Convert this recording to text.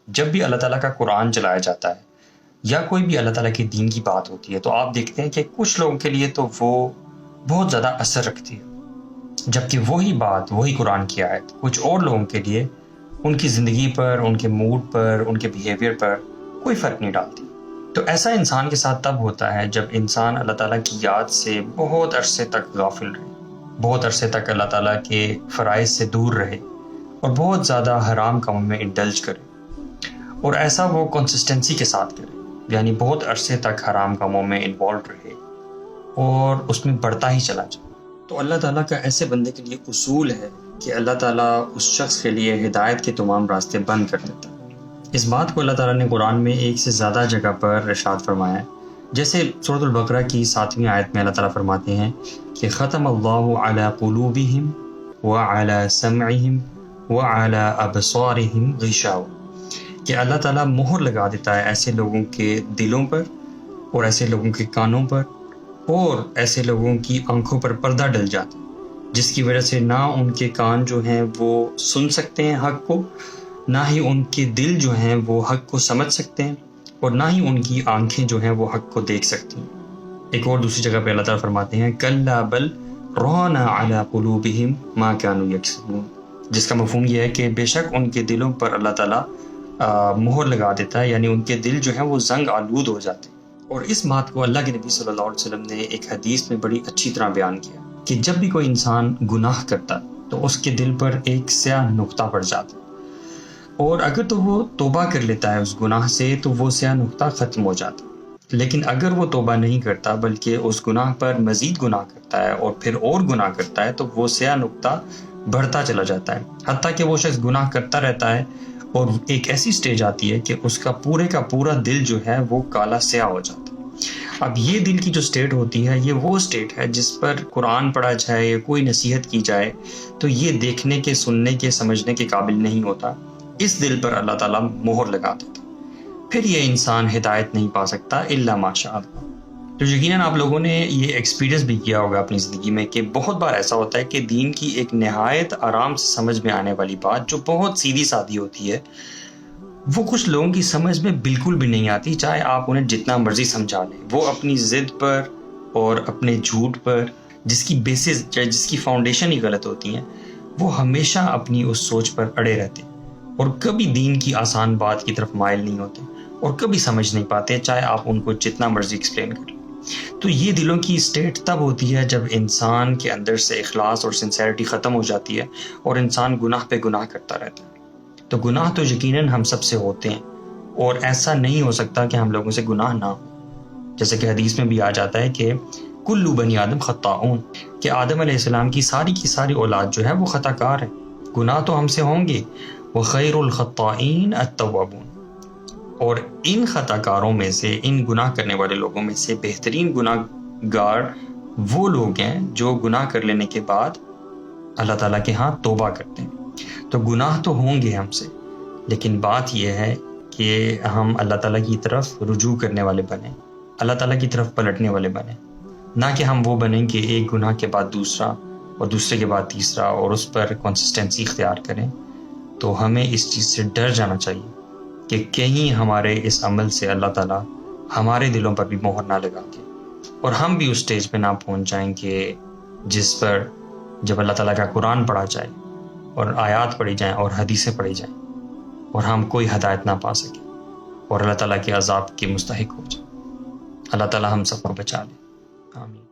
جب بھی اللہ تعالیٰ کا قرآن چلایا جاتا ہے یا کوئی بھی اللہ تعالیٰ کے دین کی بات ہوتی ہے تو آپ دیکھتے ہیں کہ کچھ لوگوں کے لیے تو وہ بہت زیادہ اثر رکھتی ہے، جبکہ وہی بات، وہی قرآن کی آیت کچھ اور لوگوں کے لیے ان کی زندگی پر، ان کے موڈ پر، ان کے بیہیویئر پر کوئی فرق نہیں ڈالتی۔ تو ایسا انسان کے ساتھ تب ہوتا ہے جب انسان اللہ تعالیٰ کی یاد سے بہت عرصے تک غافل رہے، بہت عرصے تک اللہ تعالیٰ کے فرائض سے دور رہے اور بہت زیادہ حرام کاموں میں انڈلج کرے، اور ایسا وہ کنسسٹنسی کے ساتھ کرے، یعنی بہت عرصے تک حرام کاموں میں انوالو رہے اور اس میں بڑھتا ہی چلا جائے۔ تو اللہ تعالیٰ کا ایسے بندے کے لیے اصول ہے کہ اللہ تعالیٰ اس شخص کے لیے ہدایت کے تمام راستے بند کر دیتا ہے۔ اس بات کو اللہ تعالیٰ نے قرآن میں ایک سے زیادہ جگہ پر ارشاد فرمایا ہے، جیسے سورۃ البقرہ کی 7ویں آیت میں اللہ تعالیٰ فرماتے ہیں کہ ختم اللہ علی قلوبہم وعلی سمعہم وعلی ابصارہم غشاوہ، کہ اللہ تعالیٰ مہر لگا دیتا ہے ایسے لوگوں کے دلوں پر اور ایسے لوگوں کے کانوں پر اور ایسے لوگوں کی آنکھوں پر پردہ ڈل جاتا ہے، جس کی وجہ سے نہ ان کے کان جو ہیں وہ سن سکتے ہیں حق کو، نہ ہی ان کے دل جو ہیں وہ حق کو سمجھ سکتے ہیں، اور نہ ہی ان کی آنکھیں جو ہیں وہ حق کو دیکھ سکتی ہیں۔ ایک اور دوسری جگہ پہ اللہ تعالیٰ فرماتے ہیں کَلَّا بَلْ رَانَ عَلَىٰ قُلُوبِهِمْ مَا كَانُوا يَكْسِبُونَ، جس کا مفہوم یہ ہے کہ بے شک ان کے دلوں پر اللہ تعالیٰ مہر لگا دیتا ہے، یعنی ان کے دل جو ہیں وہ زنگ آلود ہو جاتے ہیں۔ اور اس بات کو اللہ کے نبی صلی اللہ علیہ وسلم نے ایک حدیث میں بڑی اچھی طرح بیان کیا کہ جب بھی کوئی انسان گناہ کرتا تو اس کے دل پر ایک سیاہ نقطہ پڑ جاتا، اور اگر تو وہ توبہ کر لیتا ہے اس گناہ سے تو وہ سیاہ نقطہ ختم ہو جاتا، لیکن اگر وہ توبہ نہیں کرتا بلکہ اس گناہ پر مزید گناہ کرتا ہے اور پھر اور گناہ کرتا ہے تو وہ سیاہ نقطہ بڑھتا چلا جاتا ہے، حتیٰ کہ وہ شخص گناہ کرتا رہتا ہے اور ایک ایسی سٹیج آتی ہے کہ اس کا پورا دل جو ہے وہ کالا سیاہ ہو جاتا ہے۔ اب یہ دل کی جو سٹیٹ ہوتی ہے، یہ وہ سٹیٹ ہے جس پر قرآن پڑھا جائے یا کوئی نصیحت کی جائے تو یہ دیکھنے کے، سننے کے، سمجھنے کے قابل نہیں ہوتا، اس دل پر اللہ تعالیٰ مہر لگا دیتا، پھر یہ انسان ہدایت نہیں پا سکتا الا ماشاء اللہ۔ تو یقیناً آپ لوگوں نے یہ ایکسپیرینس بھی کیا ہوگا اپنی زندگی میں کہ بہت بار ایسا ہوتا ہے کہ دین کی ایک نہایت آرام سے سمجھ میں آنے والی بات جو بہت سیدھی سادی ہوتی ہے، وہ کچھ لوگوں کی سمجھ میں بالکل بھی نہیں آتی، چاہے آپ انہیں جتنا مرضی سمجھا لیں۔ وہ اپنی ضد پر اور اپنے جھوٹ پر، جس کی بیسز، جس کی فاؤنڈیشن ہی غلط ہوتی ہیں، وہ ہمیشہ اپنی اس سوچ پر اڑے رہتے ہیں اور کبھی دین کی آسان بات کی طرف مائل نہیں ہوتے اور کبھی سمجھ نہیں پاتے، چاہے آپ ان کو جتنا مرضی ایکسپلین کر لیں۔ تو یہ دلوں کی اسٹیٹ تب ہوتی ہے جب انسان کے اندر سے اخلاص اور سنسیریٹی ختم ہو جاتی ہے اور انسان گناہ پہ گناہ کرتا رہتا ہے۔ تو گناہ تو یقیناً ہم سب سے ہوتے ہیں، اور ایسا نہیں ہو سکتا کہ ہم لوگوں سے گناہ نہ ہو، جیسے کہ حدیث میں بھی آ جاتا ہے کہ کل بنی آدم خطاؤن، کہ آدم علیہ السلام کی ساری اولاد جو ہے وہ خطا کار ہے، گناہ تو ہم سے ہوں گے، وخیر الخطائین التوابون، اور ان خطا کاروں میں سے، ان گناہ کرنے والے لوگوں میں سے بہترین گناہ گار وہ لوگ ہیں جو گناہ کر لینے کے بعد اللہ تعالیٰ کے ہاں توبہ کرتے ہیں۔ تو گناہ تو ہوں گے ہم سے، لیکن بات یہ ہے کہ ہم اللہ تعالیٰ کی طرف رجوع کرنے والے بنیں، اللہ تعالیٰ کی طرف پلٹنے والے بنیں، نہ کہ ہم وہ بنیں کہ ایک گناہ کے بعد دوسرا اور دوسرے کے بعد تیسرا اور اس پر کنسسٹنسی اختیار کریں۔ تو ہمیں اس چیز سے ڈر جانا چاہیے کہ کہیں ہمارے اس عمل سے اللہ تعالیٰ ہمارے دلوں پر بھی مہر نہ لگا کے اور ہم بھی اس سٹیج پہ نہ پہنچ جائیں کہ جس پر جب اللہ تعالیٰ کا قرآن پڑھا جائے اور آیات پڑھی جائیں اور حدیثیں پڑھی جائیں اور ہم کوئی ہدایت نہ پا سکیں اور اللہ تعالیٰ کے عذاب کے مستحق ہو جائیں۔ اللہ تعالیٰ ہم سب کو بچا لے، آمین۔